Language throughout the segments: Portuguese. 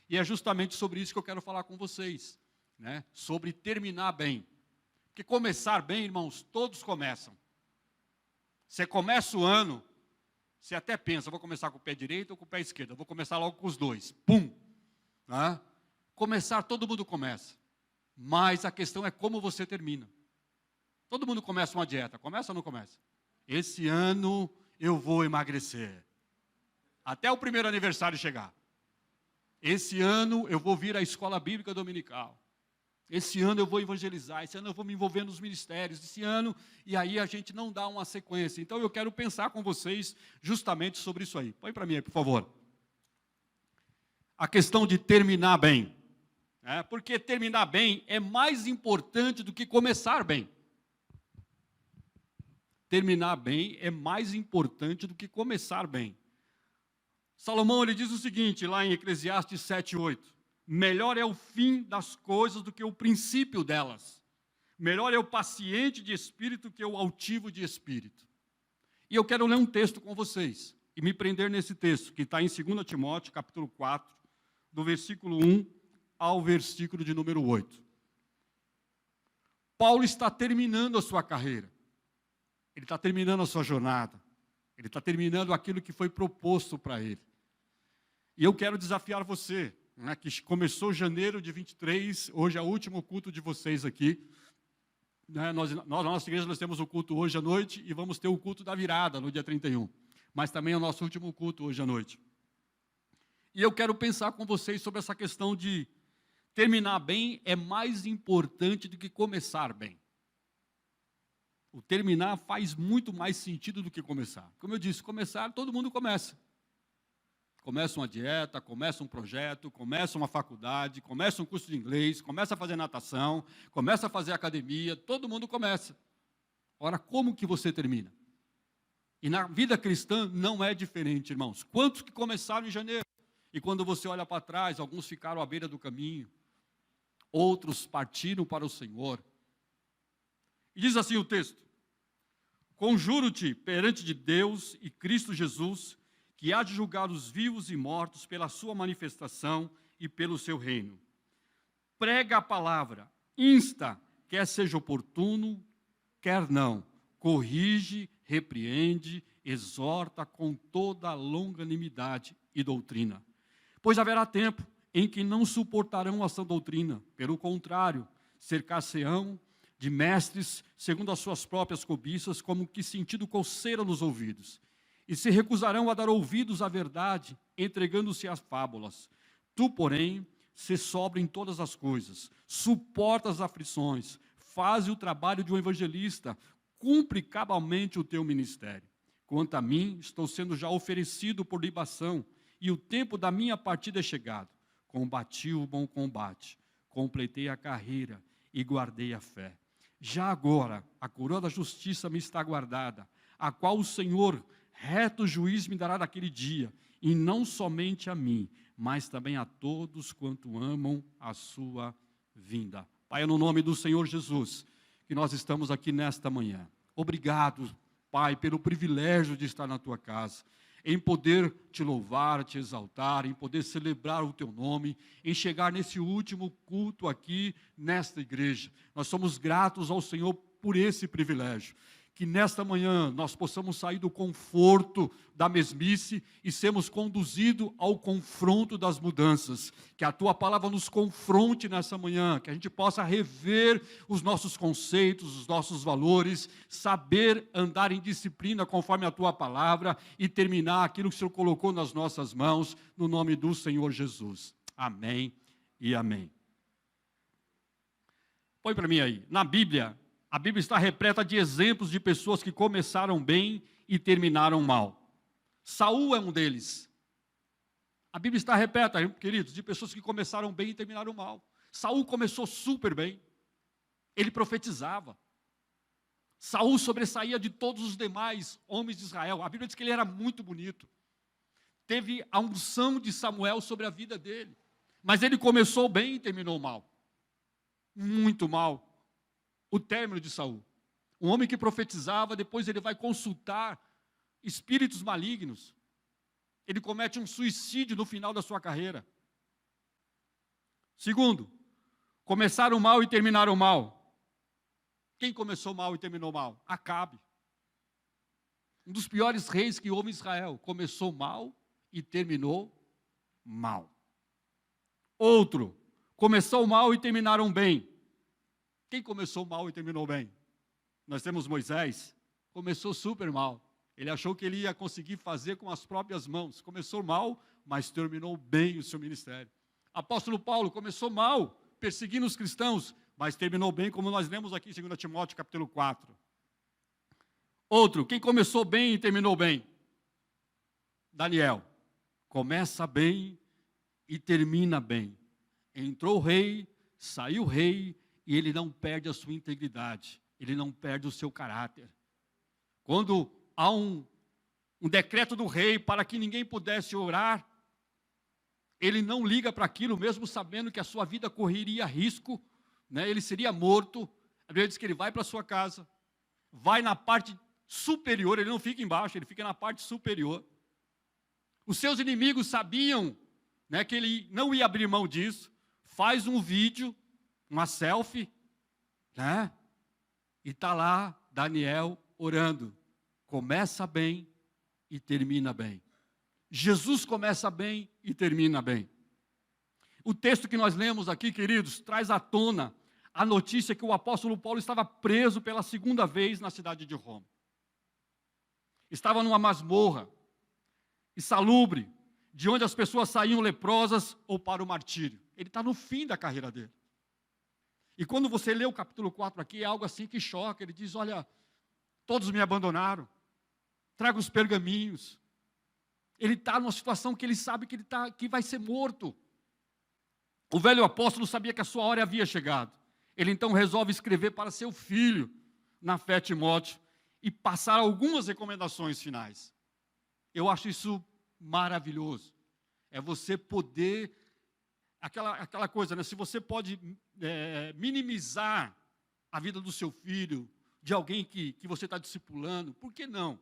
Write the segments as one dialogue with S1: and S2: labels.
S1: E é justamente sobre isso que eu quero falar com vocês, né? Sobre terminar bem. Porque começar bem, irmãos, todos começam. Você começa o ano, você até pensa, vou começar com o pé direito ou com o pé esquerdo, eu vou começar logo com os dois. Pum! Né? Começar, todo mundo começa. Mas a questão é como você termina. Todo mundo começa uma dieta, começa ou não começa? Esse ano eu vou emagrecer. Até o primeiro aniversário chegar. Esse ano eu vou vir à escola bíblica dominical. Esse ano eu vou evangelizar, esse ano eu vou me envolver nos ministérios, esse ano, e aí a gente não dá uma sequência. Então eu quero pensar com vocês justamente sobre isso aí. Põe para mim aí, por favor. A questão de terminar bem. Porque terminar bem é mais importante do que começar bem. Terminar bem é mais importante do que começar bem. Salomão, ele diz o seguinte, lá em Eclesiastes 7:8. Melhor é o fim das coisas do que o princípio delas. Melhor é o paciente de espírito que o altivo de espírito. E eu quero ler um texto com vocês, e me prender nesse texto, que está em 2 Timóteo, capítulo 4, do versículo 1 ao versículo de número 8. Paulo está terminando a sua carreira. Ele está terminando a sua jornada. Ele está terminando aquilo que foi proposto para ele. E eu quero desafiar você, que começou janeiro de 23, hoje é o último culto de vocês aqui. Nós, na nossa igreja, nós temos o culto hoje à noite e vamos ter o culto da virada no dia 31. Mas também é o nosso último culto hoje à noite. E eu quero pensar com vocês sobre essa questão de terminar bem é mais importante do que começar bem. O terminar faz muito mais sentido do que começar. Como eu disse, começar, todo mundo começa. Começa uma dieta, começa um projeto, começa uma faculdade, começa um curso de inglês, começa a fazer natação, começa a fazer academia, todo mundo começa. Ora, como que você termina? E na vida cristã não é diferente, irmãos. Quantos que começaram em janeiro? E quando você olha para trás, alguns ficaram à beira do caminho, outros partiram para o Senhor. E diz assim o texto: conjuro-te perante de Deus e Cristo Jesus, que há de julgar os vivos e mortos pela sua manifestação e pelo seu reino. Prega a palavra, insta, quer seja oportuno, quer não, corrige, repreende, exorta com toda a longanimidade e doutrina. Pois haverá tempo em que não suportarão a sã doutrina, pelo contrário, cercar-se-ão de mestres, segundo as suas próprias cobiças, como que sentindo coceira nos ouvidos. E se recusarão a dar ouvidos à verdade, entregando-se às fábulas. Tu, porém, se sobra em todas as coisas, suporta as aflições, faze o trabalho de um evangelista, cumpre cabalmente o teu ministério. Quanto a mim, estou sendo já oferecido por libação, e o tempo da minha partida é chegado. Combati o bom combate, completei a carreira e guardei a fé. Já agora, a coroa da justiça me está guardada, a qual o Senhor, reto juiz, me dará naquele dia, e não somente a mim, mas também a todos quanto amam a sua vinda. Pai, no nome do Senhor Jesus, que nós estamos aqui nesta manhã. Obrigado, Pai, pelo privilégio de estar na tua casa, em poder te louvar, te exaltar, em poder celebrar o teu nome, em chegar nesse último culto aqui nesta igreja. Nós somos gratos ao Senhor por esse privilégio. Que nesta manhã nós possamos sair do conforto da mesmice e sermos conduzidos ao confronto das mudanças. Que a tua palavra nos confronte nessa manhã, que a gente possa rever os nossos conceitos, os nossos valores, saber andar em disciplina conforme a tua palavra e terminar aquilo que o Senhor colocou nas nossas mãos, no nome do Senhor Jesus. Amém e amém. Põe para mim aí, na Bíblia, a Bíblia está repleta de exemplos de pessoas que começaram bem e terminaram mal. Saul é um deles. A Bíblia está repleta, queridos, de pessoas que começaram bem e terminaram mal. Saul começou super bem. Ele profetizava. Saul sobressaía de todos os demais homens de Israel. A Bíblia diz que ele era muito bonito. Teve a unção de Samuel sobre a vida dele. Mas ele começou bem e terminou mal. Muito mal. O término de Saul. Um homem que profetizava, depois ele vai consultar espíritos malignos. Ele comete um suicídio no final da sua carreira. Segundo, começaram mal e terminaram mal. Quem começou mal e terminou mal? Acabe. Um dos piores reis que houve em Israel. Começou mal e terminou mal. Outro, começou mal e terminaram bem. Quem começou mal e terminou bem? Nós temos Moisés, começou super mal. Ele achou que ele ia conseguir fazer com as próprias mãos. Começou mal, mas terminou bem o seu ministério. Apóstolo Paulo começou mal, perseguindo os cristãos, mas terminou bem, como nós lemos aqui em 2 Timóteo, capítulo 4. Outro, quem começou bem e terminou bem? Daniel. Começa bem e termina bem. Entrou o rei, saiu o rei, e ele não perde a sua integridade. Ele não perde o seu caráter. Quando há um decreto do rei para que ninguém pudesse orar, ele não liga para aquilo, mesmo sabendo que a sua vida correria risco, né? Ele seria morto. A Bíblia diz que ele vai para a sua casa, vai na parte superior, ele não fica embaixo, ele fica na parte superior. Os seus inimigos sabiam, né, que ele não ia abrir mão disso, faz um vídeo, uma selfie, né? E está lá Daniel orando. Começa bem e termina bem. Jesus começa bem e termina bem. O texto que nós lemos aqui, queridos, traz à tona a notícia que o apóstolo Paulo estava preso pela segunda vez na cidade de Roma. Estava numa masmorra, insalubre, de onde as pessoas saíam leprosas ou para o martírio. Ele está no fim da carreira dele. E quando você lê o capítulo 4 aqui, é algo assim que choca. Ele diz, olha, todos me abandonaram, traga os pergaminhos. Ele está numa situação que ele sabe que vai ser morto. O velho apóstolo sabia que a sua hora havia chegado. Ele então resolve escrever para seu filho, na fé, Timóteo, e passar algumas recomendações finais. Eu acho isso maravilhoso. É você poder, aquela coisa, né? Se você pode minimizar a vida do seu filho, de alguém que você está discipulando, por que não?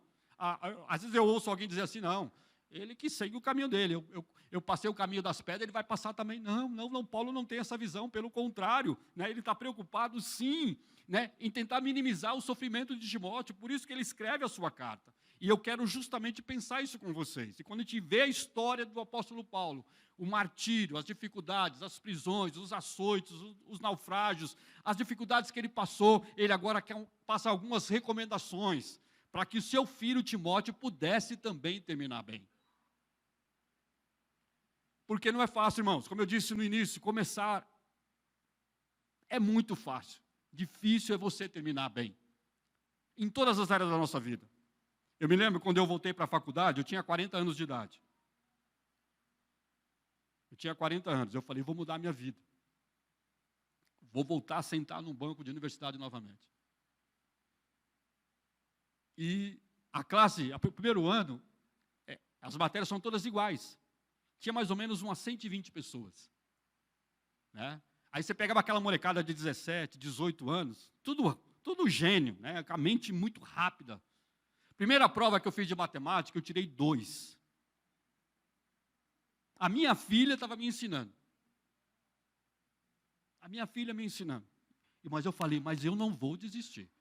S1: Às vezes eu ouço alguém dizer assim, não, ele que segue o caminho dele, eu passei o caminho das pedras, ele vai passar também. Não, Paulo não tem essa visão, pelo contrário, né, ele está preocupado sim, né, em tentar minimizar o sofrimento de Timóteo, por isso que ele escreve a sua carta. E eu quero justamente pensar isso com vocês. E quando a gente vê a história do apóstolo Paulo, o martírio, as dificuldades, as prisões, os açoites, os naufrágios, as dificuldades que ele passou, ele agora passa algumas recomendações para que o seu filho Timóteo pudesse também terminar bem. Porque não é fácil, irmãos. Como eu disse no início, começar é muito fácil. Difícil é você terminar bem. Em todas as áreas da nossa vida. Eu me lembro quando eu voltei para a faculdade, eu tinha 40 anos de idade. Eu tinha 40 anos. Eu falei, vou mudar a minha vida. Vou voltar a sentar num banco de universidade novamente. E a classe, o primeiro ano, as matérias são todas iguais. Tinha mais ou menos umas 120 pessoas. Né? Aí você pegava aquela molecada de 17, 18 anos, tudo gênio, né? Com a mente muito rápida. Primeira prova que eu fiz de matemática, eu tirei 2. A minha filha estava me ensinando. Mas eu falei, mas eu não vou desistir.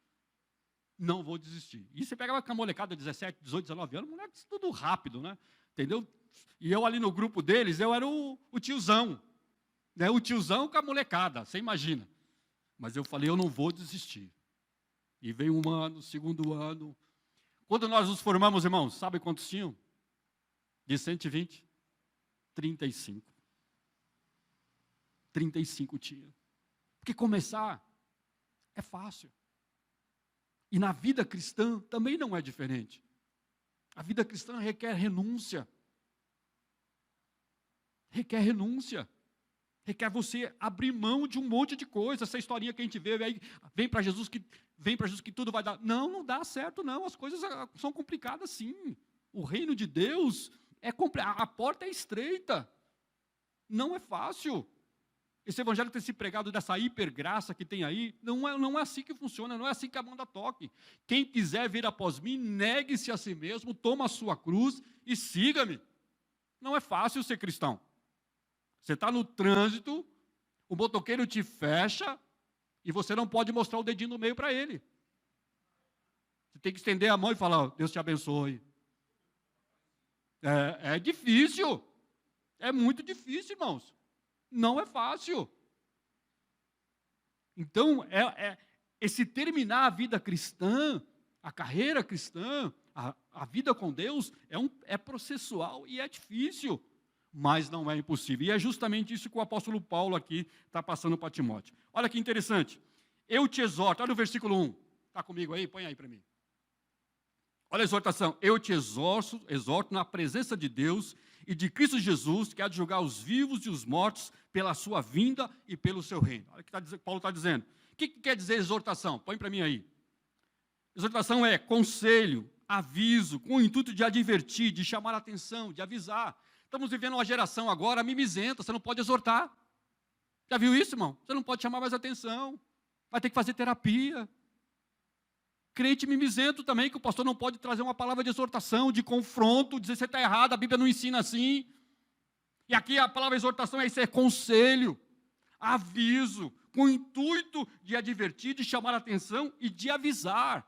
S1: Não vou desistir. E você pegava com a molecada de 17, 18, 19 anos, moleque, tudo rápido, né? Entendeu? E eu ali no grupo deles, eu era o tiozão. Né? O tiozão com a molecada, você imagina. Mas eu falei, eu não vou desistir. E veio um ano, segundo ano. Quando nós nos formamos, irmãos, sabe quantos tinham? De 120? 35. 35 tinha. Porque começar é fácil. E na vida cristã também não é diferente. A vida cristã requer renúncia. Requer renúncia. Requer você abrir mão de um monte de coisa. Essa historinha que a gente vê, vem para Jesus que tudo vai dar. Não dá certo não. As coisas são complicadas sim. O reino de Deus a porta é estreita. Não é fácil. Esse evangelho tem se pregado dessa hipergraça que tem aí, não é assim que funciona, não é assim que a banda toque. Quem quiser vir após mim, negue-se a si mesmo, toma a sua cruz e siga-me. Não é fácil ser cristão. Você está no trânsito, O motoqueiro te fecha e você não pode mostrar o dedinho no meio para ele. Você tem que estender a mão e falar, Deus te abençoe. É difícil. É muito difícil, irmãos. Não é fácil. Então, esse terminar a vida cristã, a carreira cristã, a vida com Deus, é processual e é difícil, mas não é impossível. E é justamente isso que o apóstolo Paulo aqui está passando para Timóteo. Olha que interessante. Eu te exorto, olha o versículo 1. Está comigo aí? Põe aí para mim. Olha a exortação. Eu te exorto na presença de Deus e de Cristo Jesus, que há de julgar os vivos e os mortos pela sua vinda e pelo seu reino. Olha o que Paulo está dizendo. O que quer dizer exortação? Põe para mim aí. Exortação é conselho, aviso, com o intuito de advertir, de chamar a atenção, de avisar. Estamos vivendo uma geração agora mimizenta, você não pode exortar. Já viu isso, irmão? Você não pode chamar mais atenção. Vai ter que fazer terapia. Crente mimizento também, que o pastor não pode trazer uma palavra de exortação, de confronto, dizer você está errado, a Bíblia não ensina assim. E aqui a palavra exortação é isso, é conselho, aviso, com o intuito de advertir, de chamar a atenção e de avisar.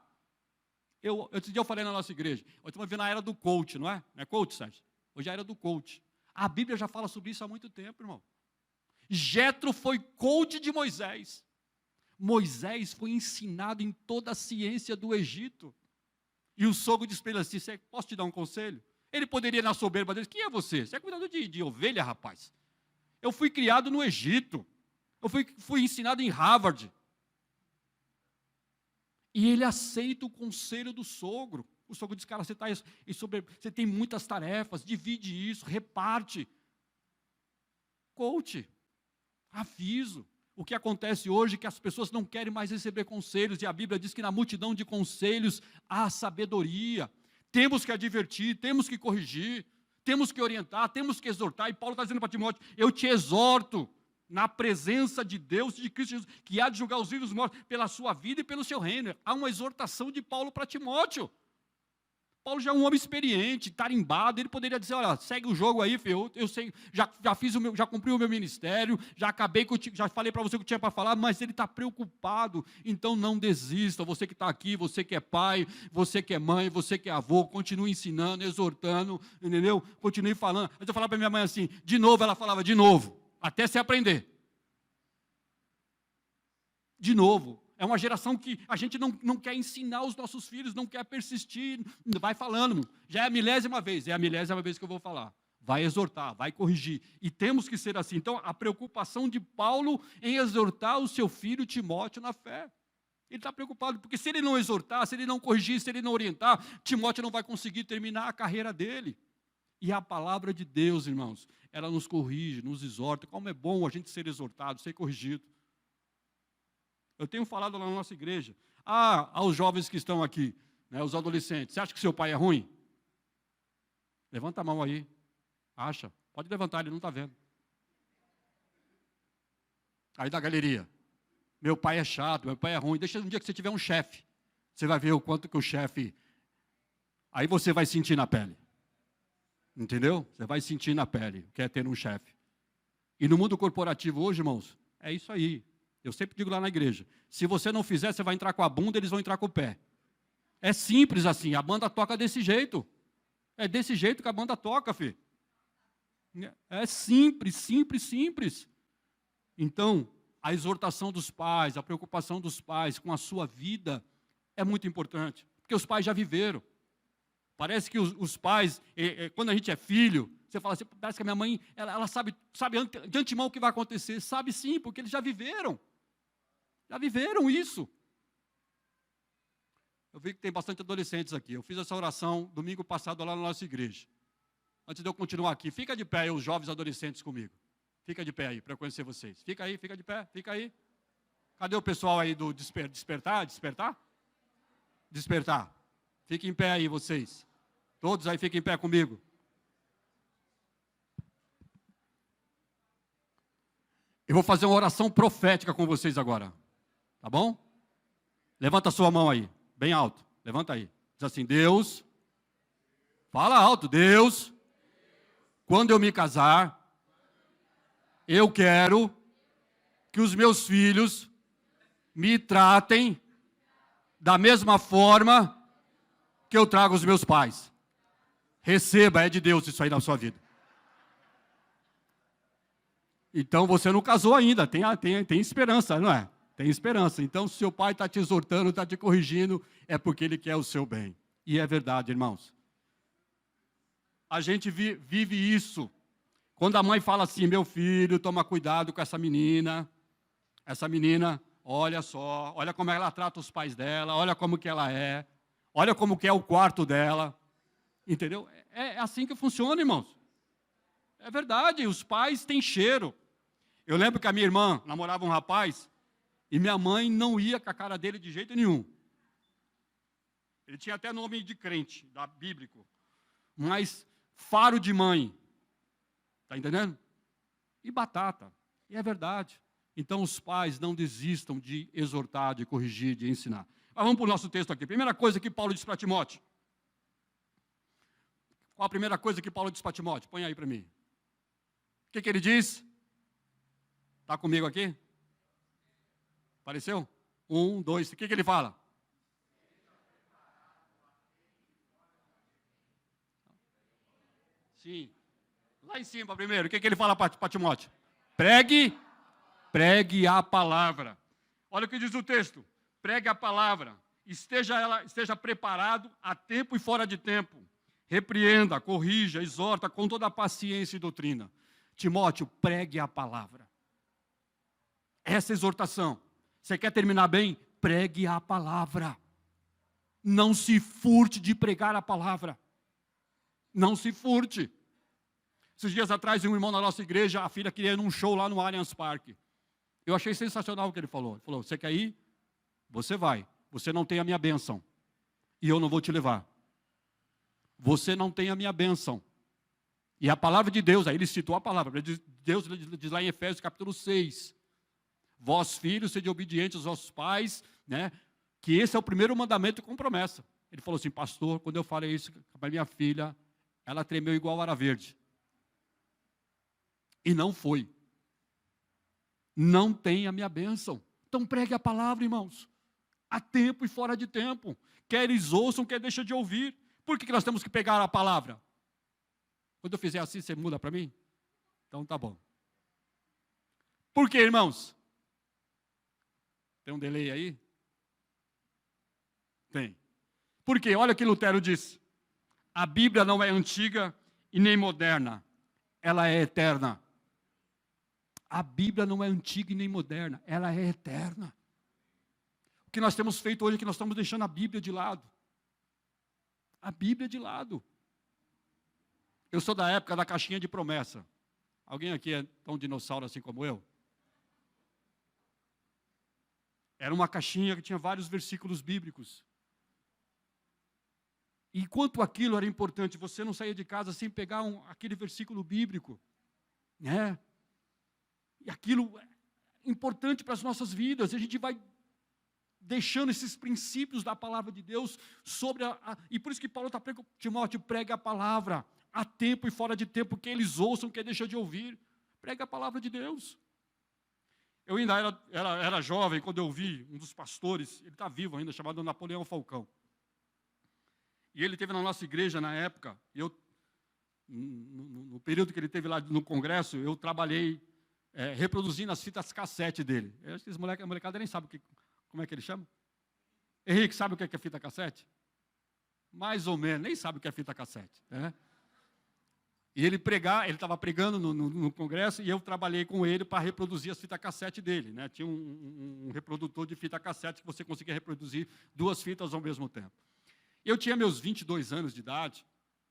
S1: Esse dia eu falei na nossa igreja, hoje estamos vivendo a era do coach, não é? Não é coach, Sérgio? Hoje é a era do coach. A Bíblia já fala sobre isso há muito tempo, irmão. Jétro foi coach de Moisés. Moisés foi ensinado em toda a ciência do Egito. E o sogro disse para ele assim, posso te dar um conselho? Ele poderia, na soberba dele, quem é você? Você é cuidador de ovelha, rapaz. Eu fui criado no Egito. Eu fui ensinado em Harvard. E ele aceita o conselho do sogro. O sogro diz, cara, você tem muitas tarefas, divide isso, reparte. Coach, aviso. O que acontece hoje é que as pessoas não querem mais receber conselhos, e a Bíblia diz que na multidão de conselhos há sabedoria. Temos que advertir, temos que corrigir, temos que orientar, temos que exortar. E Paulo está dizendo para Timóteo, eu te exorto na presença de Deus e de Cristo Jesus, que há de julgar os vivos e os mortos pela sua vida e pelo seu reino. Há uma exortação de Paulo para Timóteo. Paulo já é um homem experiente, tarimbado, ele poderia dizer, olha, segue o jogo aí, filho, eu sei, já cumpri o meu ministério, já falei para você o que tinha para falar, mas ele está preocupado, então não desista, você que está aqui, você que é pai, você que é mãe, você que é avô, continue ensinando, exortando, entendeu? Continue falando. Mas eu falava para minha mãe assim, de novo, ela falava, de novo, até se aprender. De novo. É uma geração que a gente não quer ensinar os nossos filhos, não quer persistir, vai falando, já é a milésima vez que eu vou falar. Vai exortar, vai corrigir, e temos que ser assim. Então, a preocupação de Paulo em exortar o seu filho Timóteo na fé. Ele está preocupado, porque se ele não exortar, se ele não corrigir, se ele não orientar, Timóteo não vai conseguir terminar a carreira dele. E a palavra de Deus, irmãos, ela nos corrige, nos exorta, como é bom a gente ser exortado, ser corrigido. Eu tenho falado lá na nossa igreja, aos jovens que estão aqui, né, os adolescentes, você acha que seu pai é ruim? Levanta a mão aí. Acha? Pode levantar, ele não está vendo. Aí da galeria, meu pai é chato, meu pai é ruim, deixa um dia que você tiver um chefe, você vai ver o quanto que o chefe, aí você vai sentir na pele. Entendeu? Você vai sentir na pele, quer ter um chefe. E no mundo corporativo hoje, irmãos, é isso aí. Eu sempre digo lá na igreja, se você não fizer, você vai entrar com a bunda, eles vão entrar com o pé. É simples assim, a banda toca desse jeito. É desse jeito que a banda toca, filho. É simples, simples, simples. Então, a exortação dos pais, a preocupação dos pais com a sua vida é muito importante, porque os pais já viveram. Parece que os pais, quando a gente é filho, você fala assim, parece que a minha mãe, ela sabe de antemão o que vai acontecer. Sabe sim, porque eles já viveram. Já viveram isso. Eu vi que tem bastante adolescentes aqui. Eu fiz essa oração domingo passado lá na nossa igreja. Antes de eu continuar aqui, fica de pé aí, os jovens adolescentes comigo. Fica de pé aí, para eu conhecer vocês. Fica aí, fica de pé, fica aí. Cadê o pessoal aí do despertar? Despertar. Fiquem em pé aí, vocês. Todos aí fiquem em pé comigo. Eu vou fazer uma oração profética com vocês agora. Tá bom? Levanta a sua mão aí, bem alto. Levanta aí. Diz assim, Deus, fala alto, Deus, quando eu me casar, eu quero que os meus filhos me tratem da mesma forma que eu trago os meus pais. Receba, é de Deus isso aí na sua vida. Então você não casou ainda, tem esperança, não é? Tem esperança. Então, se seu pai está te exortando, está te corrigindo, é porque ele quer o seu bem. E é verdade, irmãos. A gente vive isso. Quando a mãe fala assim, meu filho, toma cuidado com essa menina, olha só, olha como ela trata os pais dela, olha como que ela é, olha como que é o quarto dela, entendeu? É assim que funciona, irmãos. É verdade, os pais têm cheiro. Eu lembro que a minha irmã namorava um rapaz, e minha mãe não ia com a cara dele de jeito nenhum. Ele tinha até nome de crente, bíblico, mas faro de mãe. Está entendendo? E batata. E é verdade. Então, os pais não desistam de exortar, de corrigir, de ensinar. Mas vamos para o nosso texto aqui. Primeira coisa que Paulo diz para Timóteo. Qual a primeira coisa que Paulo diz para Timóteo? Põe aí para mim. O que ele diz? Está comigo aqui? Apareceu? 1, 2, o que ele fala? Sim. Lá em cima primeiro, o que ele fala para Timóteo? Pregue a palavra. Olha o que diz o texto. Pregue a palavra. Esteja preparado a tempo e fora de tempo. Repreenda, corrija, exorta com toda a paciência e doutrina. Timóteo, pregue a palavra. Essa exortação. Você quer terminar bem? Pregue a palavra. Não se furte de pregar a palavra. Não se furte. Esses dias atrás, um irmão na nossa igreja, a filha queria ir num show lá no Allianz Parque. Eu achei sensacional o que ele falou. Ele falou, você quer ir? Você vai. Você não tem a minha bênção. E eu não vou te levar. Você não tem a minha bênção. E a palavra de Deus, aí ele citou a palavra. Deus diz lá em Efésios capítulo 6. Vós, filhos, sede obedientes aos vossos pais, né? Que esse é o primeiro mandamento com promessa. Ele falou assim, pastor, quando eu falei isso para minha filha, ela tremeu igual vara verde. E não foi. Não tem a minha bênção. Então pregue a palavra, irmãos. A tempo e fora de tempo. Quer eles ouçam, quer deixa de ouvir. Por que nós temos que pegar a palavra? Quando eu fizer assim, você muda para mim? Então tá bom. Por quê, irmãos? Tem um delay aí? Tem. Por quê? Olha o que Lutero disse. A Bíblia não é antiga e nem moderna. Ela é eterna. A Bíblia não é antiga e nem moderna. Ela é eterna. O que nós temos feito hoje é que nós estamos deixando a Bíblia de lado. A Bíblia de lado. Eu sou da época da caixinha de promessa. Alguém aqui é tão dinossauro assim como eu? Era uma caixinha que tinha vários versículos bíblicos. E enquanto aquilo era importante, você não saía de casa sem pegar aquele versículo bíblico. Né? E aquilo é importante para as nossas vidas. A gente vai deixando esses princípios da palavra de Deus sobre e por isso que Paulo está pregando, Timóteo, prega a palavra, a tempo e fora de tempo, que eles ouçam, que deixam de ouvir. Prega a palavra de Deus. Eu ainda era jovem quando eu vi um dos pastores, ele está vivo ainda, chamado Napoleão Falcão. E ele esteve na nossa igreja na época, no período que ele esteve lá no congresso, eu trabalhei reproduzindo as fitas cassete dele. Eu acho que a molecada nem sabe como é que ele chama. Henrique, sabe o que é fita cassete? Mais ou menos, nem sabe o que é fita cassete. Né? E ele estava pregando no congresso, e eu trabalhei com ele para reproduzir as fitas cassete dele. Né? Tinha um reprodutor de fita cassete que você conseguia reproduzir 2 fitas ao mesmo tempo. Eu tinha meus 22 anos de idade,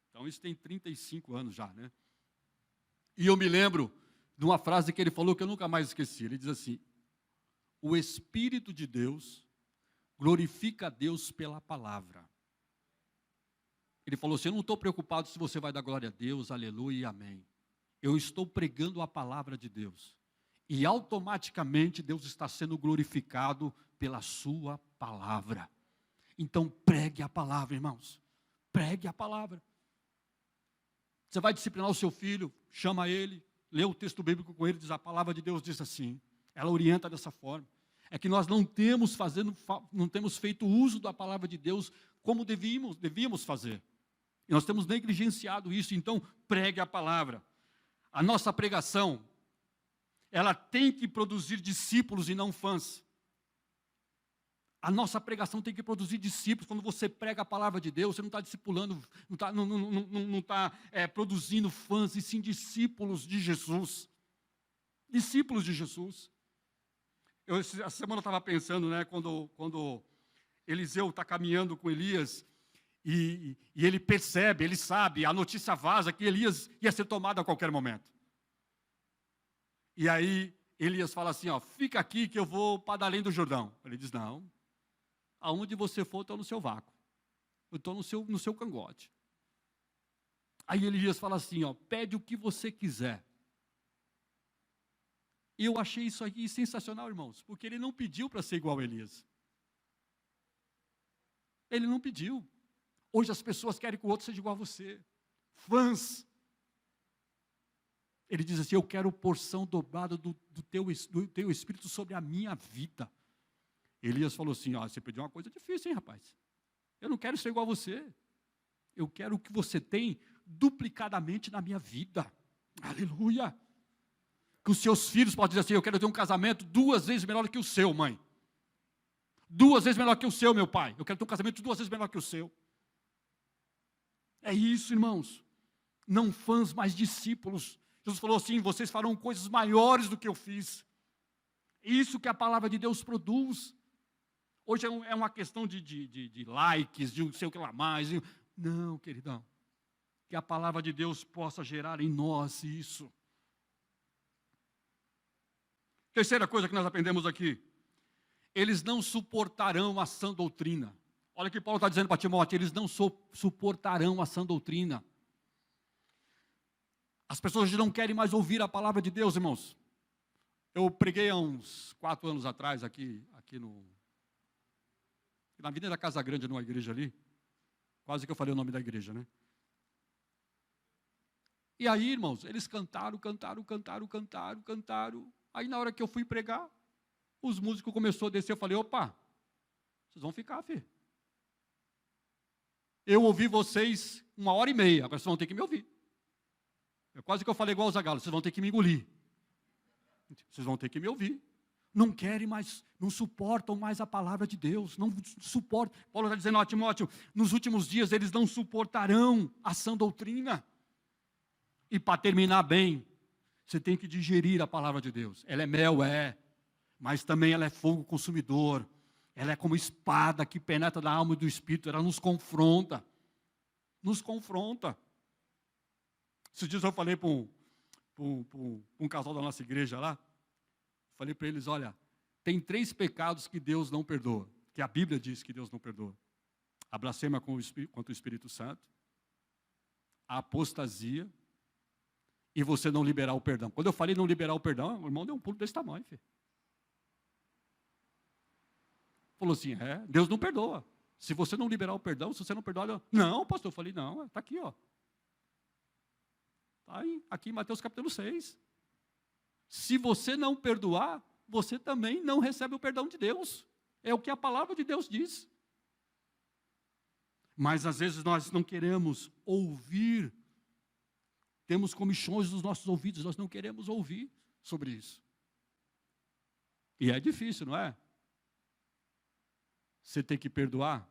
S1: então isso tem 35 anos já, né? E eu me lembro de uma frase que ele falou que eu nunca mais esqueci. Ele diz assim, o Espírito de Deus glorifica a Deus pela palavra. Ele falou assim, eu não estou preocupado se você vai dar glória a Deus, aleluia e amém. Eu estou pregando a palavra de Deus. E automaticamente Deus está sendo glorificado pela sua palavra. Então pregue a palavra, irmãos. Pregue a palavra. Você vai disciplinar o seu filho, chama ele, lê o texto bíblico com ele, diz a palavra de Deus diz assim. Ela orienta dessa forma. É que nós não temos feito uso da palavra de Deus como devíamos fazer. E nós temos negligenciado isso. Então, pregue a palavra. A nossa pregação, ela tem que produzir discípulos e não fãs. A nossa pregação tem que produzir discípulos. Quando você prega a palavra de Deus, você não está discipulando, não está produzindo fãs, e sim discípulos de Jesus. Discípulos de Jesus. Essa semana eu estava pensando, né, quando Eliseu está caminhando com Elias, e ele percebe, ele sabe, a notícia vaza que Elias ia ser tomado a qualquer momento. E aí Elias fala assim, fica aqui que eu vou para além do Jordão. Ele diz, não, aonde você for, eu estou no seu vácuo. Eu estou no seu cangote. Aí Elias fala assim, pede o que você quiser. E eu achei isso aqui sensacional, irmãos, porque ele não pediu para ser igual a Elias. Ele não pediu. Hoje as pessoas querem que o outro seja igual a você. Fãs. Ele diz assim, eu quero porção dobrada do teu Espírito sobre a minha vida. Elias falou assim, você pediu uma coisa difícil, hein, rapaz? Eu não quero ser igual a você. Eu quero o que você tem duplicadamente na minha vida. Aleluia. Que os seus filhos podem dizer assim, eu quero ter um casamento 2 vezes melhor que o seu, mãe. 2 vezes melhor que o seu, meu pai. Eu quero ter um casamento 2 vezes melhor que o seu. É isso, irmãos. Não fãs, mas discípulos. Jesus falou assim, vocês farão coisas maiores do que eu fiz. Isso que a palavra de Deus produz. Hoje é uma questão de likes, de não sei o que lá mais. Não, queridão. Que a palavra de Deus possa gerar em nós isso. Terceira coisa que nós aprendemos aqui. Eles não suportarão a sã doutrina. Olha o que Paulo está dizendo para Timóteo. Eles não suportarão a sã doutrina. As pessoas não querem mais ouvir a palavra de Deus, irmãos. Eu preguei há uns 4 anos atrás aqui na Avenida da Casa Grande, numa igreja ali. Quase que eu falei o nome da igreja, né? E aí, irmãos, eles cantaram. Aí, na hora que eu fui pregar, os músicos começaram a descer. Eu falei, opa, vocês vão ficar, filho. Eu ouvi vocês 1h30, agora vocês vão ter que me ouvir. Quase que eu falei igual o Zagalo, vocês vão ter que me engolir. Vocês vão ter que me ouvir. Não querem mais, não suportam mais a palavra de Deus, não suportam. Paulo está dizendo, Timóteo, nos últimos dias eles não suportarão a sã doutrina. E para terminar bem, você tem que digerir a palavra de Deus. Ela é mel, mas também ela é fogo consumidor. Ela é como espada que penetra na alma e do espírito. Ela nos confronta. Nos confronta. Esses dias eu falei para um casal da nossa igreja lá. Falei para eles, olha, tem 3 pecados que Deus não perdoa. Que a Bíblia diz que Deus não perdoa. A blasfêmia contra o Espírito Santo. A apostasia. E você não liberar o perdão. Quando eu falei não liberar o perdão, o irmão deu um pulo desse tamanho, filho. Falou assim, Deus não perdoa. Se você não liberar o perdão, se você não perdoar... Não, pastor, eu falei, não, está aqui, Está aí, aqui em Mateus capítulo 6. Se você não perdoar, você também não recebe o perdão de Deus. É o que a palavra de Deus diz. Mas às vezes nós não queremos ouvir. Temos comichões nos nossos ouvidos, nós não queremos ouvir sobre isso. E é difícil, não é? Você tem que perdoar.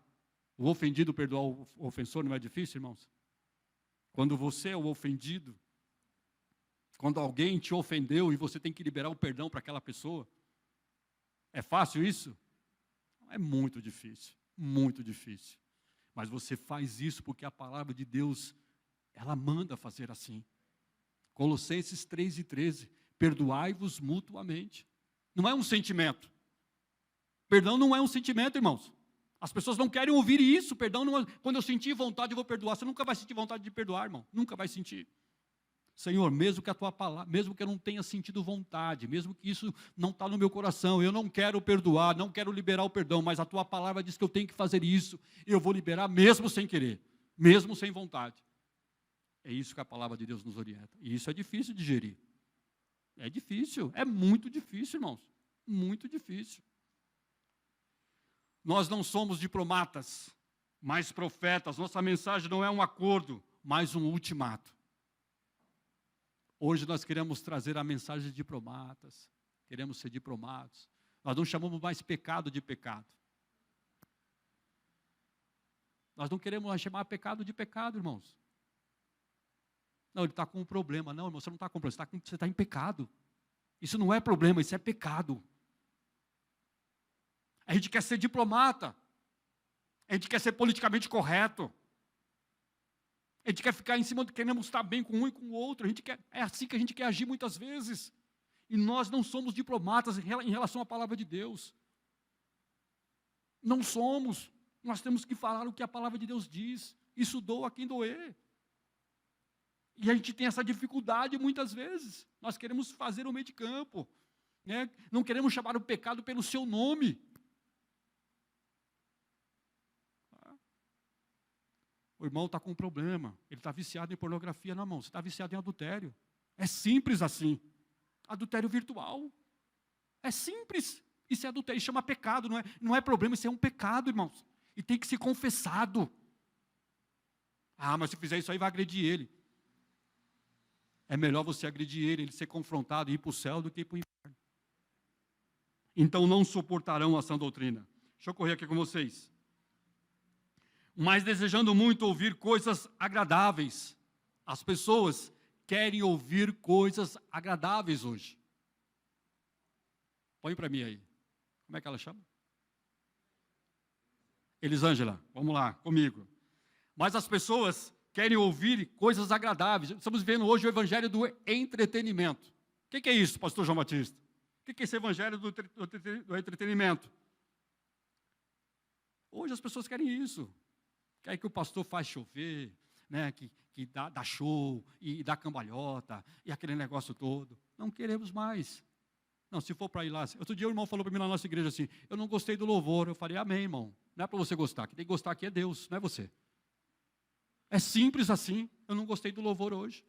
S1: O ofendido perdoar o ofensor não é difícil, irmãos? Quando você é o ofendido, quando alguém te ofendeu e você tem que liberar o perdão para aquela pessoa, é fácil isso? É muito difícil, muito difícil. Mas você faz isso porque a palavra de Deus, ela manda fazer assim. Colossenses 3:13, perdoai-vos mutuamente. Não é um sentimento. Perdão não é um sentimento, irmãos. As pessoas não querem ouvir isso. Perdão não é, quando eu sentir vontade eu vou perdoar. Você nunca vai sentir vontade de perdoar, irmão. Nunca vai sentir. Senhor, mesmo que a tua palavra, mesmo que eu não tenha sentido vontade, mesmo que isso não está no meu coração, eu não quero perdoar, não quero liberar o perdão, mas a tua palavra diz que eu tenho que fazer isso, eu vou liberar mesmo sem querer, mesmo sem vontade. É isso que a palavra de Deus nos orienta. E isso é difícil de digerir. É difícil, é muito difícil, irmãos. Muito difícil. Nós não somos diplomatas, mas profetas. Nossa mensagem não é um acordo, mas um ultimato. Hoje nós queremos trazer a mensagem de diplomatas, queremos ser diplomatas. Nós não chamamos mais pecado de pecado. Nós não queremos mais chamar pecado de pecado, irmãos. Não, ele está com um problema. Não, irmão, você não está com problema, você está em pecado. Isso não é problema, isso é pecado. A gente quer ser diplomata. A gente quer ser politicamente correto. A gente quer ficar em cima, queremos estar bem com um e com o outro. É assim que a gente quer agir muitas vezes. E nós não somos diplomatas em relação à palavra de Deus. Não somos. Nós temos que falar o que a palavra de Deus diz. Isso doa a quem doer. E a gente tem essa dificuldade muitas vezes. Nós queremos fazer o meio de campo. Né? Não queremos chamar o pecado pelo seu nome. O irmão está com um problema. Ele está viciado em pornografia na mão. Você está viciado em adultério. É simples assim. Adultério virtual. É simples. Isso é adultério. Isso chama pecado. Não é problema. Isso é um pecado, irmãos. E tem que ser confessado. Ah, mas se fizer isso aí vai agredir ele. É melhor você agredir ele ser confrontado e ir para o céu do que ir para o inferno. Então não suportarão a sã doutrina. Deixa eu correr aqui com vocês. Mas desejando muito ouvir coisas agradáveis. As pessoas querem ouvir coisas agradáveis hoje. Põe para mim aí. Como é que ela chama? Elisângela, vamos lá, comigo. Mas as pessoas querem ouvir coisas agradáveis. Estamos vendo hoje o evangelho do entretenimento. O que é isso, pastor João Batista? O que é esse evangelho do entretenimento? Hoje as pessoas querem isso. Querem que o pastor faz chover, né, que dá show, e dá cambalhota, e aquele negócio todo. Não queremos mais. Não, se for para ir lá. Outro dia o irmão falou para mim na nossa igreja assim, eu não gostei do louvor. Eu falei, amém, irmão. Não é para você gostar. Quem tem que gostar aqui é Deus, não é você. É simples assim. Eu não gostei do louvor hoje.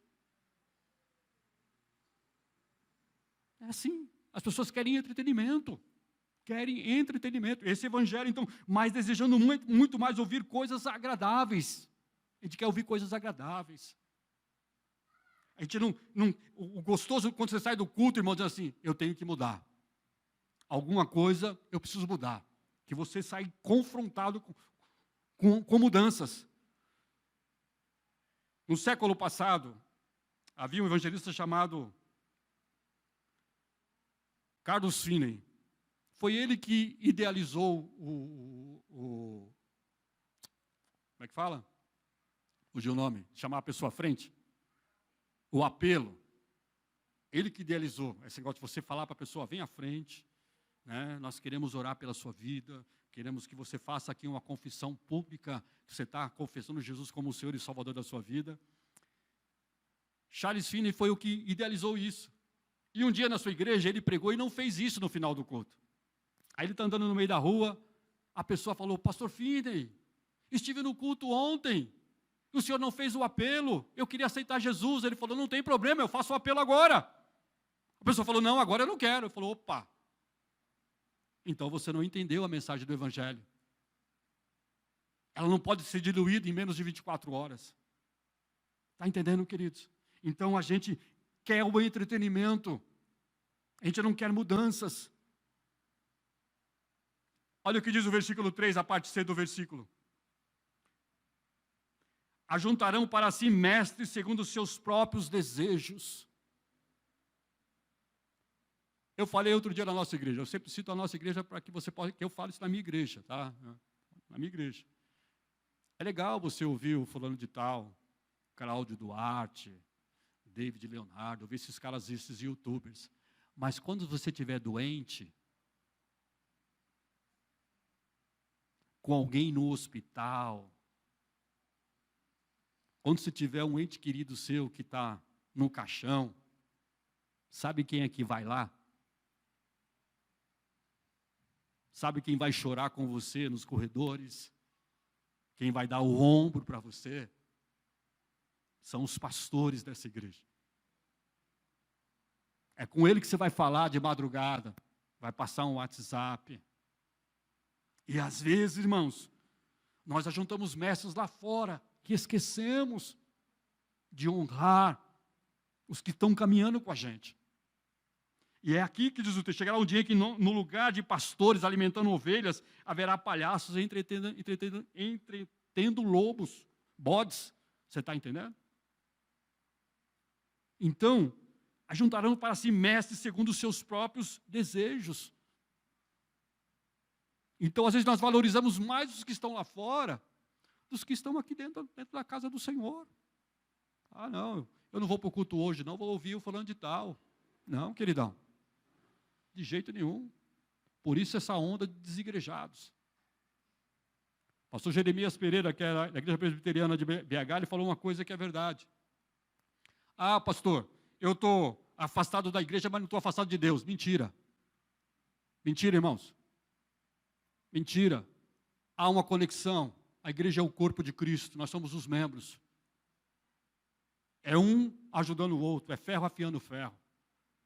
S1: É assim. As pessoas querem entretenimento. Querem entretenimento. Esse evangelho, então, mas desejando muito, muito mais ouvir coisas agradáveis. A gente quer ouvir coisas agradáveis. A gente o gostoso, quando você sai do culto, irmão, diz assim, eu tenho que mudar. Alguma coisa eu preciso mudar. Que você sai confrontado com mudanças. No século passado, havia um evangelista chamado Carlos Finney. Foi ele que idealizou como é que fala? Fugiu o nome. Chamar a pessoa à frente. O apelo. Ele que idealizou. Esse negócio de você falar para a pessoa, vem à frente. Né? Nós queremos orar pela sua vida. Queremos que você faça aqui uma confissão pública. Que você está confessando Jesus como o Senhor e Salvador da sua vida. Charles Finney foi o que idealizou isso. E um dia na sua igreja ele pregou e não fez isso no final do culto. Aí ele está andando no meio da rua, a pessoa falou, pastor Finney, estive no culto ontem, o senhor não fez o apelo, eu queria aceitar Jesus. Ele falou, não tem problema, eu faço o apelo agora. A pessoa falou, não, agora eu não quero. Ele falou, opa, então você não entendeu a mensagem do evangelho. Ela não pode ser diluída em menos de 24 horas. Está entendendo, queridos? Então a gente quer o entretenimento, a gente não quer mudanças. Olha o que diz o versículo 3, a parte C do versículo. Ajuntarão para si mestres segundo os seus próprios desejos. Eu falei outro dia na nossa igreja, eu sempre cito a nossa igreja para que você possa, que eu falo isso na minha igreja, tá? Na minha igreja. É legal você ouvir o fulano de tal, Cláudio Duarte, David Leonardo, ouvir esses caras, esses youtubers. Mas quando você estiver doente, com alguém no hospital, quando você tiver um ente querido seu que está no caixão, sabe quem é que vai lá? Sabe quem vai chorar com você nos corredores? Quem vai dar o ombro para você? São os pastores dessa igreja. É com ele que você vai falar de madrugada, vai passar um WhatsApp. E às vezes, irmãos, nós ajuntamos mestres lá fora, que esquecemos de honrar os que estão caminhando com a gente. E é aqui que diz o texto, chegará um dia que no lugar de pastores alimentando ovelhas, haverá palhaços entretendo lobos, bodes. Você está entendendo? Então, ajuntarão para si mestres segundo os seus próprios desejos. Então, às vezes, nós valorizamos mais os que estão lá fora dos que estão aqui dentro da casa do Senhor. Ah, não, eu não vou para o culto hoje, não, vou ouvir o falando de tal. Não, queridão, de jeito nenhum. Por isso essa onda de desigrejados. Pastor Jeremias Pereira, que era da Igreja Presbiteriana de BH, ele falou uma coisa que é verdade. Ah, pastor, eu estou afastado da igreja, mas não estou afastado de Deus. Mentira. Mentira, irmãos. Mentira. Há uma conexão. A igreja é o corpo de Cristo, nós somos os membros. É um ajudando o outro, é ferro afiando ferro.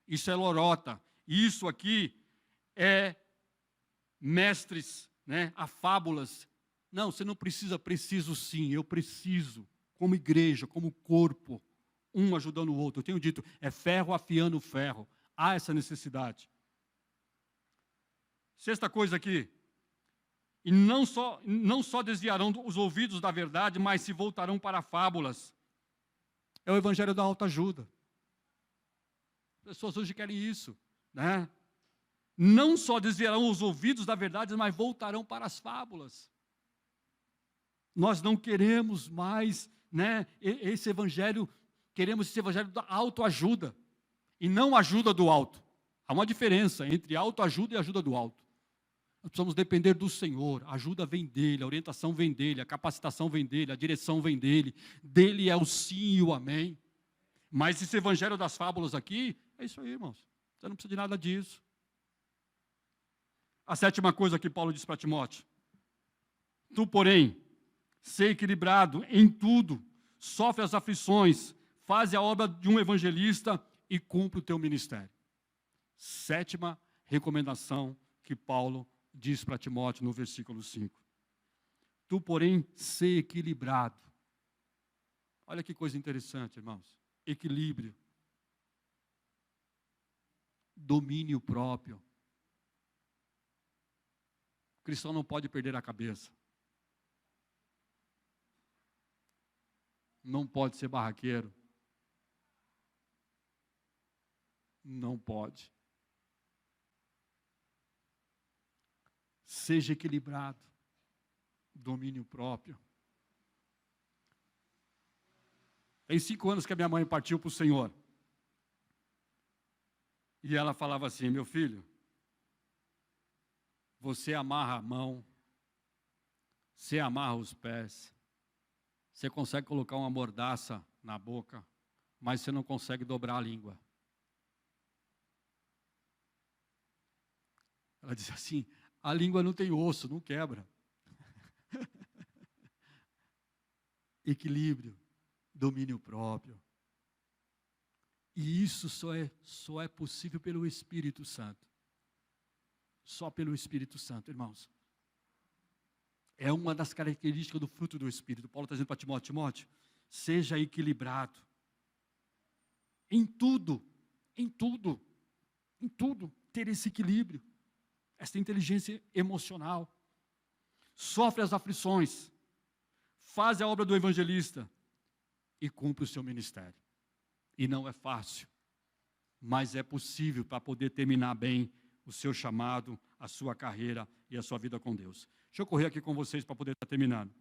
S1: Isso é lorota. Isso aqui é mestres, né, a fábulas. Não, você não precisa, preciso sim, eu preciso, como igreja, como corpo, um ajudando o outro. Eu tenho dito, é ferro afiando ferro. Há essa necessidade. Sexta coisa aqui, e não só desviarão os ouvidos da verdade, mas se voltarão para fábulas. É o evangelho da autoajuda. As pessoas hoje querem isso, né? Não só desviarão os ouvidos da verdade, mas voltarão para as fábulas. Nós não queremos mais, né, esse evangelho, queremos esse evangelho da autoajuda, e não ajuda do alto. Há uma diferença entre autoajuda e ajuda do alto. Nós precisamos depender do Senhor, a ajuda vem dEle, a orientação vem dEle, a capacitação vem dEle, a direção vem dEle, dEle é o sim e o amém. Mas esse evangelho das fábulas aqui, é isso aí, irmãos, você não precisa de nada disso. A sétima coisa que Paulo diz para Timóteo, tu, porém, ser equilibrado em tudo, sofre as aflições, faz a obra de um evangelista e cumpre o teu ministério. Sétima recomendação que Paulo diz para Timóteo no versículo 5. Tu, porém, ser equilibrado. Olha que coisa interessante, irmãos. Equilíbrio. Domínio próprio. O cristão não pode perder a cabeça. Não pode ser barraqueiro. Não pode. Seja equilibrado. Domínio próprio. Tem 5 anos que a minha mãe partiu para o Senhor. E ela falava assim, meu filho, você amarra a mão, você amarra os pés, você consegue colocar uma mordaça na boca, mas você não consegue dobrar a língua. Ela disse assim, a língua não tem osso, não quebra. Equilíbrio, domínio próprio. E isso só é possível pelo Espírito Santo. Só pelo Espírito Santo, irmãos. É uma das características do fruto do Espírito. Paulo está dizendo para Timóteo, Timóteo, seja equilibrado. Em tudo, ter esse equilíbrio. Essa inteligência emocional. Sofre as aflições. Faz a obra do evangelista. E cumpre o seu ministério. E não é fácil. Mas é possível para poder terminar bem o seu chamado, a sua carreira e a sua vida com Deus. Deixa eu correr aqui com vocês para poder estar terminando.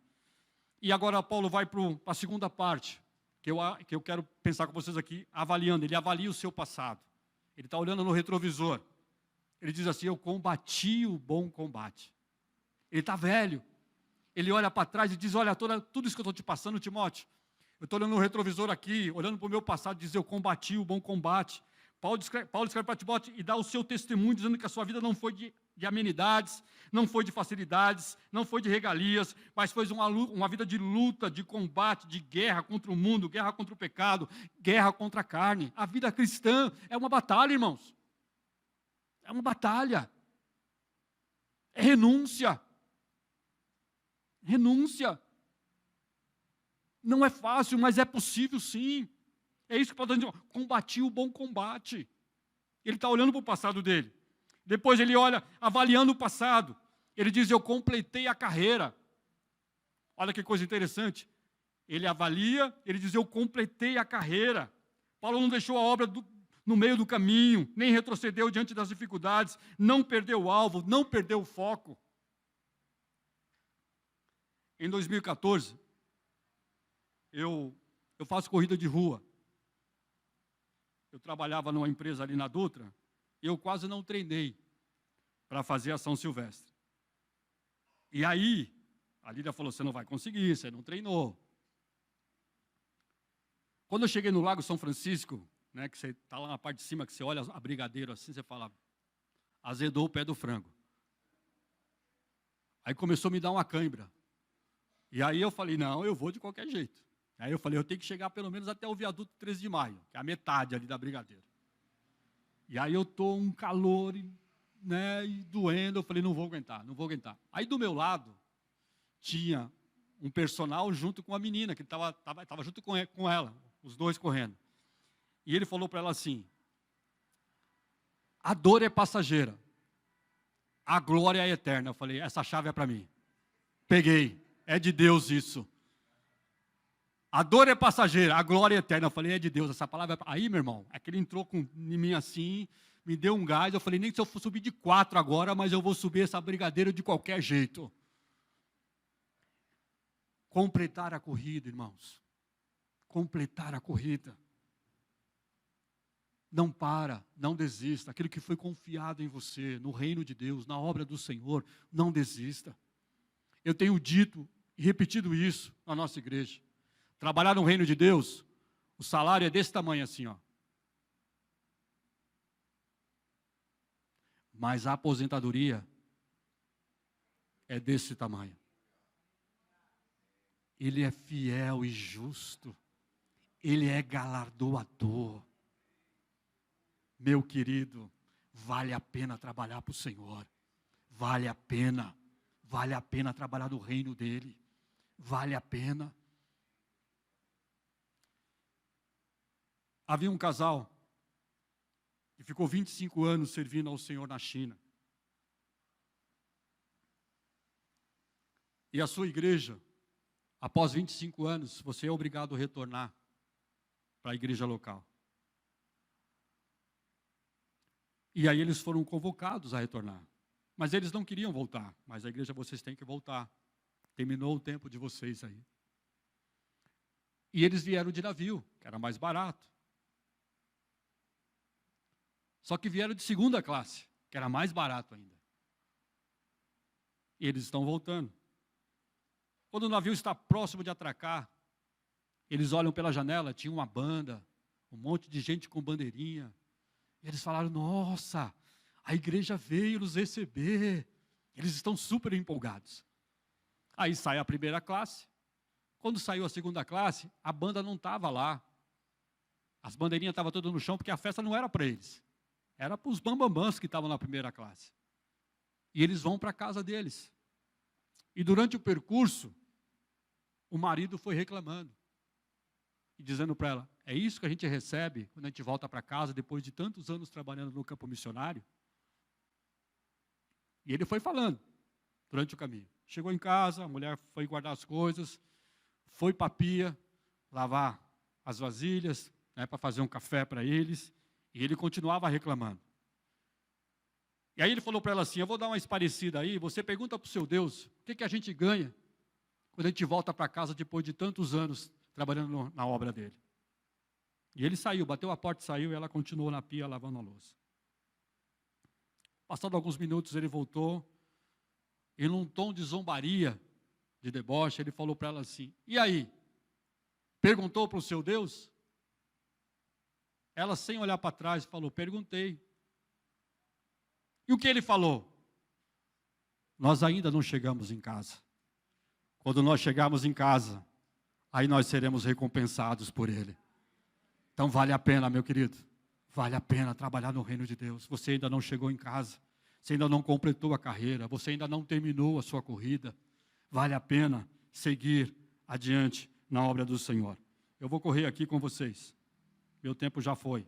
S1: E agora Paulo vai para a segunda parte, que eu quero pensar com vocês aqui, avaliando. Ele avalia o seu passado. Ele está olhando no retrovisor. Ele diz assim, eu combati o bom combate. Ele está velho. Ele olha para trás e diz, olha, tudo isso que eu estou te passando, Timóteo, eu estou olhando no retrovisor aqui, olhando para o meu passado, diz, eu combati o bom combate. Paulo escreve para Timóteo e dá o seu testemunho, dizendo que a sua vida não foi de amenidades, não foi de facilidades, não foi de regalias, mas foi uma vida de luta, de combate, de guerra contra o mundo, guerra contra o pecado, guerra contra a carne. A vida cristã é uma batalha, irmãos. É uma batalha. É renúncia. Renúncia. Não é fácil, mas é possível sim. É isso que Paulo está dizendo. Combati o bom combate. Ele está olhando para o passado dele. Depois ele olha, avaliando o passado. Ele diz, eu completei a carreira. Olha que coisa interessante. Ele avalia, ele diz, eu completei a carreira. Paulo não deixou a obra no meio do caminho, nem retrocedeu diante das dificuldades, não perdeu o alvo, não perdeu o foco. Em 2014, eu faço corrida de rua. Eu trabalhava numa empresa ali na Dutra, e eu quase não treinei para fazer a São Silvestre. E aí, a Lídia falou, você não vai conseguir, você não treinou. Quando eu cheguei no Lago São Francisco, né, que você está lá na parte de cima, que você olha a Brigadeiro assim, você fala, azedou o pé do frango. Aí começou a me dar uma cãibra. E aí eu falei, não, eu vou de qualquer jeito. Aí eu falei, eu tenho que chegar pelo menos até o viaduto 13 de maio, que é a metade ali da Brigadeiro. E aí eu estou um calor, né, e doendo, eu falei, não vou aguentar. Aí do meu lado, tinha um personal junto com a menina, que estava junto com ela, os dois correndo. E ele falou para ela assim, a dor é passageira, a glória é eterna. Eu falei, essa chave é para mim. Peguei, é de Deus isso. A dor é passageira, a glória é eterna. Eu falei, é de Deus, essa palavra é... Aí, meu irmão, é que ele entrou em mim assim, me deu um gás, eu falei, nem se eu for subir de 4 agora, mas eu vou subir essa Brigadeiro de qualquer jeito. Completar a corrida, irmãos. Completar a corrida. Não para, não desista. Aquilo que foi confiado em você, no reino de Deus, na obra do Senhor, não desista. Eu tenho dito e repetido isso na nossa igreja. Trabalhar no reino de Deus, o salário é desse tamanho assim, ó. Mas a aposentadoria é desse tamanho. Ele é fiel e justo. Ele é galardoador. Meu querido, vale a pena trabalhar para o Senhor. Vale a pena. Vale a pena trabalhar no reino dEle. Vale a pena. Havia um casal que ficou 25 anos servindo ao Senhor na China. E a sua igreja, após 25 anos, você é obrigado a retornar para a igreja local. E aí eles foram convocados a retornar. Mas eles não queriam voltar. Mas a igreja, vocês têm que voltar. Terminou o tempo de vocês aí. E eles vieram de navio, que era mais barato. Só que vieram de segunda classe, que era mais barato ainda. E eles estão voltando. Quando o navio está próximo de atracar, eles olham pela janela, tinha uma banda, um monte de gente com bandeirinha. E eles falaram, nossa, a igreja veio nos receber. Eles estão super empolgados. Aí sai a primeira classe. Quando saiu a segunda classe, a banda não estava lá. As bandeirinhas estavam todas no chão, porque a festa não era para eles. Era para os bambambãs que estavam na primeira classe. E eles vão para a casa deles. E durante o percurso, o marido foi reclamando. E dizendo para ela, é isso que a gente recebe quando a gente volta para casa, depois de tantos anos trabalhando no campo missionário? E ele foi falando, durante o caminho. Chegou em casa, a mulher foi guardar as coisas, foi para a pia, lavar as vasilhas, né, para fazer um café para eles, e ele continuava reclamando. E aí ele falou para ela assim, eu vou dar uma esparecida aí, você pergunta para o seu Deus, o que a gente ganha quando a gente volta para casa depois de tantos anos trabalhando na obra dele. E ele saiu, bateu a porta e saiu, e ela continuou na pia lavando a louça. Passado alguns minutos ele voltou, e num tom de zombaria, de deboche, ele falou para ela assim, e aí? Perguntou para o seu Deus? Ela, sem olhar para trás, falou, perguntei. E o que ele falou? Nós ainda não chegamos em casa. Quando nós chegarmos em casa, aí nós seremos recompensados por ele. Então vale a pena, meu querido. Vale a pena trabalhar no reino de Deus. Você ainda não chegou em casa. você ainda não completou a carreira, você ainda não terminou a sua corrida, vale a pena seguir adiante na obra do Senhor. Eu vou correr aqui com vocês, meu tempo já foi.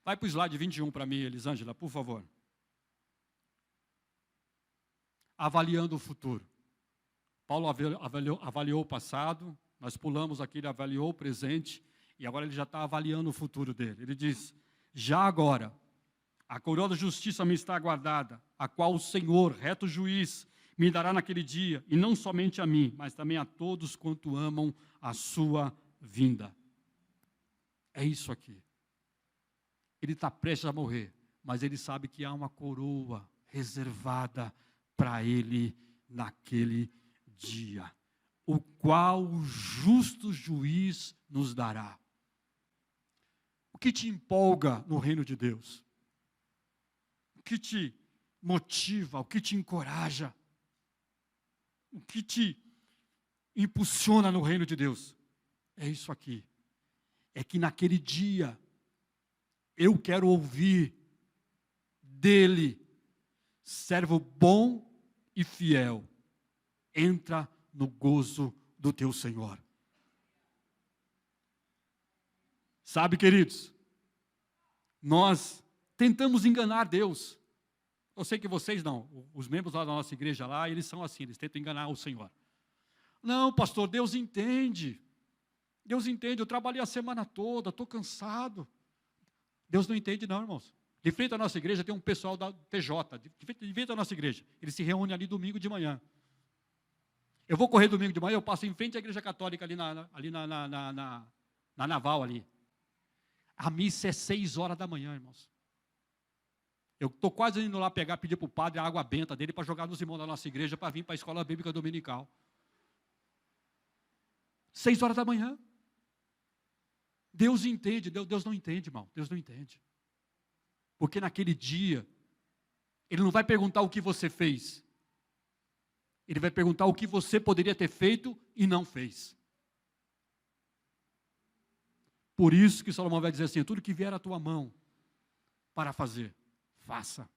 S1: Vai para o slide 21 para mim, Elisângela, por favor. Avaliando o futuro. Paulo avaliou o passado, nós pulamos aqui, ele avaliou o presente, e agora ele já está avaliando o futuro dele. Ele diz, já agora, a coroa da justiça me está aguardada, a qual o Senhor, reto juiz, me dará naquele dia, e não somente a mim, mas também a todos quanto amam a sua vinda. É isso aqui. Ele está prestes a morrer, mas ele sabe que há uma coroa reservada para ele naquele dia, o qual o justo juiz nos dará. O que te empolga no reino de Deus? O que te motiva? O que te encoraja? O que te impulsiona no reino de Deus? É isso aqui. É que naquele dia, eu quero ouvir dele, servo bom e fiel, entra no gozo do teu Senhor. Sabe, queridos, nós tentamos enganar Deus. Eu sei que vocês não, os membros lá da nossa igreja lá, eles são assim, eles tentam enganar o Senhor. Não, pastor, Deus entende, eu trabalhei a semana toda, estou cansado. Deus não entende não, irmãos. De frente à nossa igreja tem um pessoal da TJ, de frente à nossa igreja. Eles se reúnem ali domingo de manhã. Eu vou correr domingo de manhã, eu passo em frente à igreja católica ali na Naval ali. A missa é 6 horas da manhã, irmãos. Eu estou quase indo lá pedir para o padre a água benta dele para jogar nos irmãos da nossa igreja para vir para a escola bíblica dominical. 6 horas da manhã. Deus entende, Deus não entende, irmão, Deus não entende. Porque naquele dia, Ele não vai perguntar o que você fez, Ele vai perguntar o que você poderia ter feito e não fez. Por isso que Salomão vai dizer assim, tudo que vier à tua mão para fazer, faça.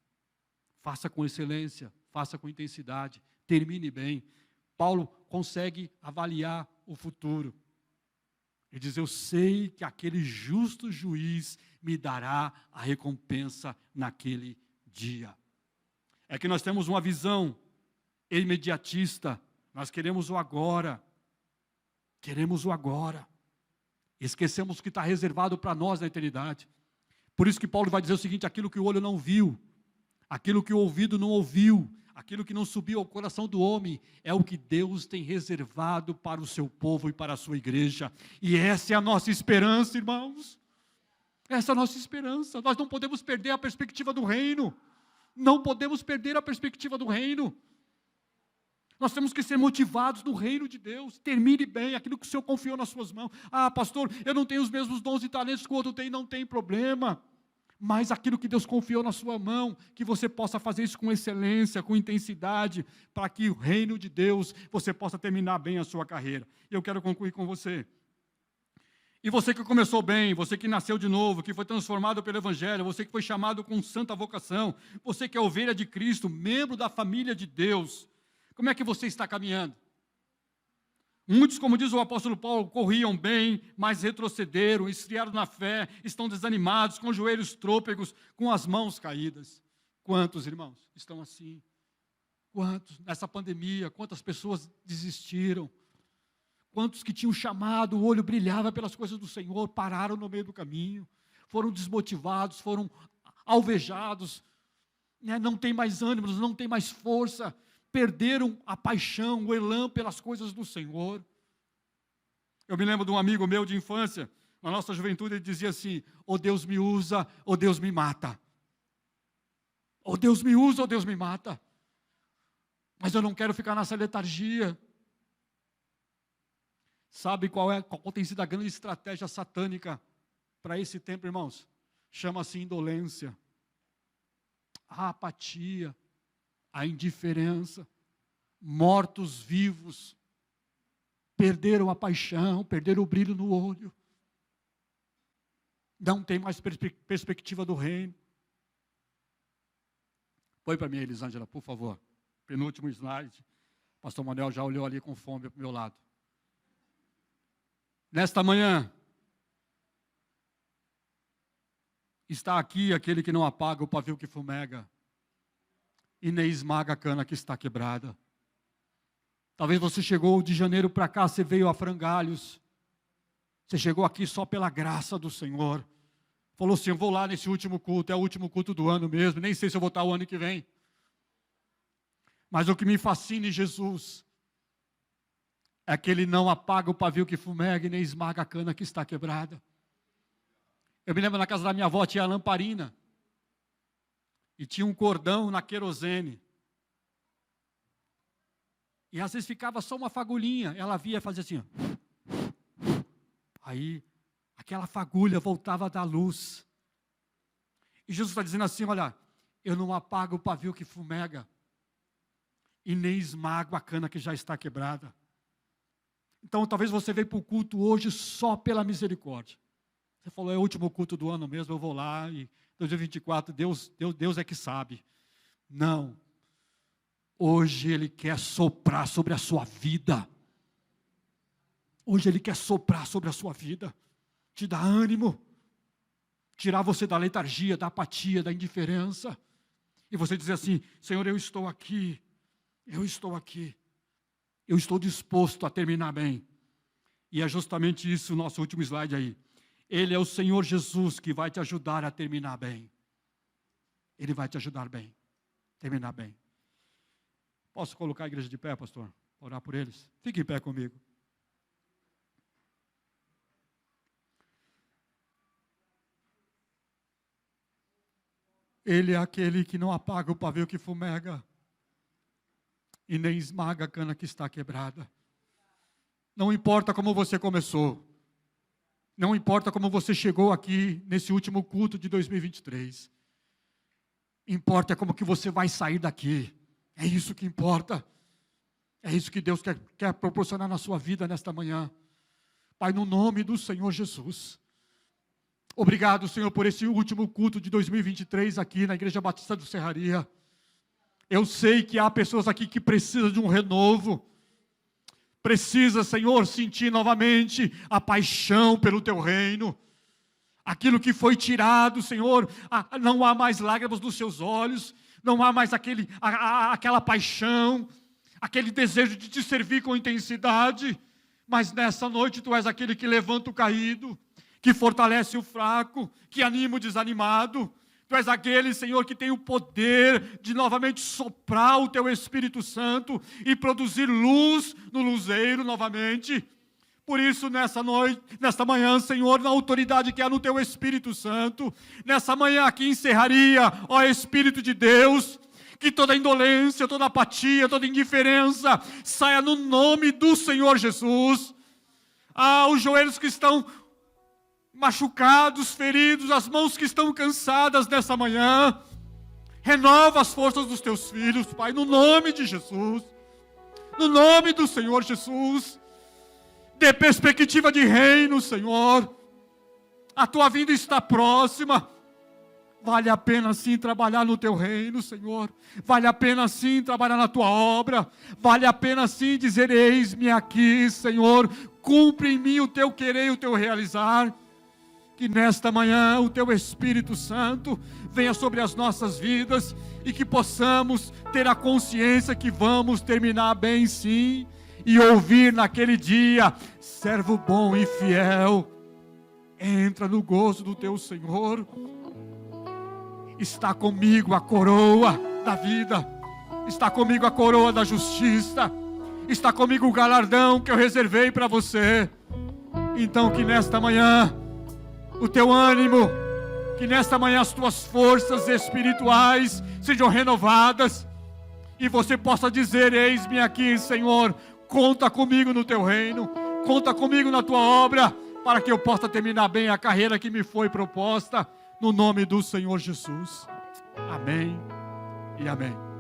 S1: Faça com excelência, faça com intensidade, termine bem. Paulo consegue avaliar o futuro. Ele diz, eu sei que aquele justo juiz me dará a recompensa naquele dia. É que nós temos uma visão imediatista, nós queremos o agora. Queremos o agora. Esquecemos o que está reservado para nós na eternidade. Por isso que Paulo vai dizer o seguinte, aquilo que o olho não viu, aquilo que o ouvido não ouviu, aquilo que não subiu ao coração do homem, é o que Deus tem reservado para o seu povo e para a sua igreja. E essa é a nossa esperança, irmãos. Essa é a nossa esperança. Nós não podemos perder a perspectiva do reino. Não podemos perder a perspectiva do reino. Nós temos que ser motivados no reino de Deus. Termine bem aquilo que o Senhor confiou nas suas mãos. Ah, pastor, eu não tenho os mesmos dons e talentos que o outro tem, não tem problema. Mas aquilo que Deus confiou na sua mão, que você possa fazer isso com excelência, com intensidade, para que o reino de Deus, você possa terminar bem a sua carreira. Eu quero concluir com você. E você que começou bem, você que nasceu de novo, que foi transformado pelo Evangelho, você que foi chamado com santa vocação, você que é ovelha de Cristo, membro da família de Deus, como é que você está caminhando? Muitos, como diz o apóstolo Paulo, corriam bem, mas retrocederam, esfriaram na fé, estão desanimados, com joelhos trôpegos, com as mãos caídas. Quantos, irmãos, estão assim? Quantos, nessa pandemia, quantas pessoas desistiram? Quantos que tinham chamado, o olho brilhava pelas coisas do Senhor, pararam no meio do caminho, foram desmotivados, foram alvejados, né? Não tem mais ânimos, não tem mais força, perderam a paixão, o elan pelas coisas do Senhor. Eu me lembro de um amigo meu de infância, na nossa juventude, ele dizia assim, ou Deus me usa, ou Deus me mata. Ou Deus me usa, ou Deus me mata. Mas eu não quero ficar nessa letargia. Sabe qual tem sido a grande estratégia satânica para esse tempo, irmãos? Chama-se indolência, a apatia, a indiferença, mortos-vivos, perderam a paixão, perderam o brilho no olho. Não tem mais perspectiva do reino. Põe para mim, Elisângela, por favor. Penúltimo slide. Pastor Manuel já olhou ali com fome para o meu lado. Nesta manhã, está aqui aquele que não apaga o pavio que fumega e nem esmaga a cana que está quebrada. Talvez você chegou de janeiro para cá, você veio a frangalhos. Você chegou aqui só pela graça do Senhor. Falou assim, eu vou lá nesse último culto, é o último culto do ano mesmo, nem sei se eu vou estar o ano que vem. Mas o que me fascina em Jesus é que Ele não apaga o pavio que fumega e nem esmaga a cana que está quebrada. Eu me lembro na casa da minha avó, tinha a lamparina. E tinha um cordão na querosene. E às vezes ficava só uma fagulhinha. Ela via e fazia assim. Ó. Aí, aquela fagulha voltava a dar luz. E Jesus está dizendo assim, olha, eu não apago o pavio que fumega. E nem esmago a cana que já está quebrada. Então, talvez você veio para o culto hoje só pela misericórdia. Você falou, é o último culto do ano mesmo, eu vou lá e 2024, Deus é que sabe. Não. Hoje Ele quer soprar sobre a sua vida. Hoje Ele quer soprar sobre a sua vida. Te dar ânimo. Tirar você da letargia, da apatia, da indiferença. E você dizer assim, Senhor, eu estou aqui. Eu estou aqui. Eu estou disposto a terminar bem. E é justamente isso o nosso último slide aí. Ele é o Senhor Jesus que vai te ajudar a terminar bem. Ele vai te ajudar bem. Terminar bem. Posso colocar a igreja de pé, pastor? Orar por eles? Fique em pé comigo. Ele é aquele que não apaga o pavio que fumega e nem esmaga a cana que está quebrada. Não importa como você começou. Não importa como você chegou aqui nesse último culto de 2023. Importa como que você vai sair daqui. É isso que importa. É isso que Deus quer proporcionar na sua vida nesta manhã. Pai, no nome do Senhor Jesus. Obrigado, Senhor, por esse último culto de 2023 aqui na Igreja Batista do Serraria. Eu sei que há pessoas aqui que precisam de um renovo. Precisa, Senhor, sentir novamente a paixão pelo Teu reino. Aquilo que foi tirado, Senhor, não há mais lágrimas nos seus olhos, não há mais aquela paixão, aquele desejo de te servir com intensidade. Mas nessa noite Tu és aquele que levanta o caído, que fortalece o fraco, que anima o desanimado. Tu és aquele, Senhor, que tem o poder de novamente soprar o Teu Espírito Santo e produzir luz no luzeiro novamente. Por isso, nessa noite, nesta manhã, Senhor, na autoridade que há no Teu Espírito Santo, nessa manhã aqui em Serraria, ó Espírito de Deus, que toda indolência, toda apatia, toda indiferença saia no nome do Senhor Jesus. Os joelhos que estão machucados, feridos, as mãos que estão cansadas nessa manhã, renova as forças dos Teus filhos, Pai, no nome de Jesus, no nome do Senhor Jesus. Dê perspectiva de reino, Senhor. A Tua vinda está próxima. Vale a pena sim trabalhar no Teu reino, Senhor. Vale a pena sim trabalhar na Tua obra. Vale a pena sim dizer, eis-me aqui, Senhor. Cumpre em mim o Teu querer e o Teu realizar. Que nesta manhã o Teu Espírito Santo venha sobre as nossas vidas e que possamos ter a consciência que vamos terminar bem sim, e ouvir naquele dia, servo bom e fiel, entra no gozo do Teu Senhor. Está comigo a coroa da vida, está comigo a coroa da justiça, está comigo o galardão que eu reservei para você. Então que nesta manhã o Teu ânimo, que nesta manhã as Tuas forças espirituais sejam renovadas, e você possa dizer, eis-me aqui, Senhor, conta comigo no Teu reino, conta comigo na Tua obra, para que eu possa terminar bem a carreira que me foi proposta, no nome do Senhor Jesus. Amém e amém.